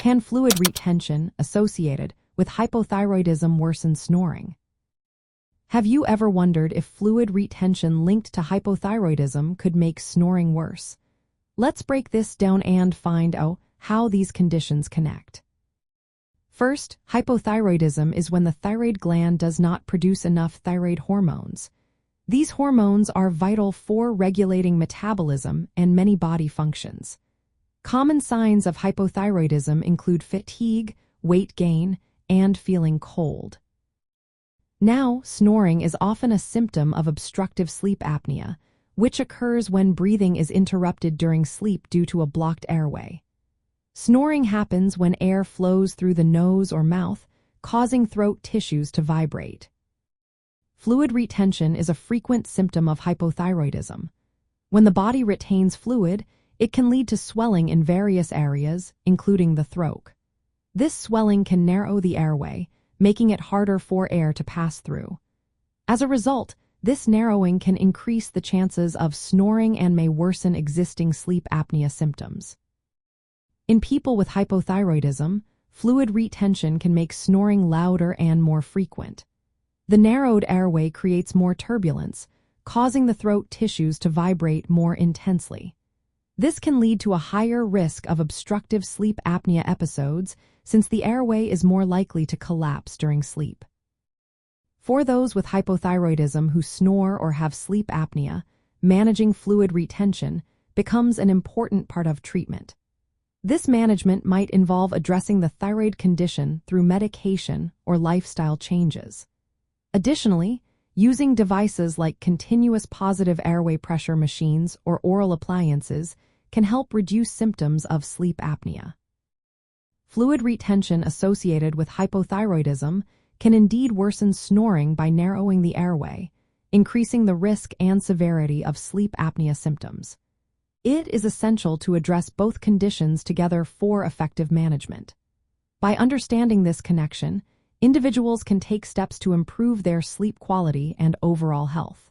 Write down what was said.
Can fluid retention associated with hypothyroidism worsen snoring? Have you ever wondered if fluid retention linked to hypothyroidism could make snoring worse? Let's break this down and find out how these conditions connect. First, hypothyroidism is when the thyroid gland does not produce enough thyroid hormones. These hormones are vital for regulating metabolism and many body functions. Common signs of hypothyroidism include fatigue, weight gain, and feeling cold. Now, snoring is often a symptom of obstructive sleep apnea, which occurs when breathing is interrupted during sleep due to a blocked airway. Snoring happens when air flows through the nose or mouth, causing throat tissues to vibrate. Fluid retention is a frequent symptom of hypothyroidism. When the body retains fluid, it can lead to swelling in various areas, including the throat. This swelling can narrow the airway, making it harder for air to pass through. As a result, this narrowing can increase the chances of snoring and may worsen existing sleep apnea symptoms. In people with hypothyroidism, fluid retention can make snoring louder and more frequent. The narrowed airway creates more turbulence, causing the throat tissues to vibrate more intensely. This can lead to a higher risk of obstructive sleep apnea episodes since the airway is more likely to collapse during sleep. For those with hypothyroidism who snore or have sleep apnea, managing fluid retention becomes an important part of treatment. This management might involve addressing the thyroid condition through medication or lifestyle changes. Additionally, using devices like continuous positive airway pressure machines or oral appliances can help reduce symptoms of sleep apnea. Fluid retention associated with hypothyroidism can indeed worsen snoring by narrowing the airway, increasing the risk and severity of sleep apnea symptoms. It is essential to address both conditions together for effective management. By understanding this connection, individuals can take steps to improve their sleep quality and overall health.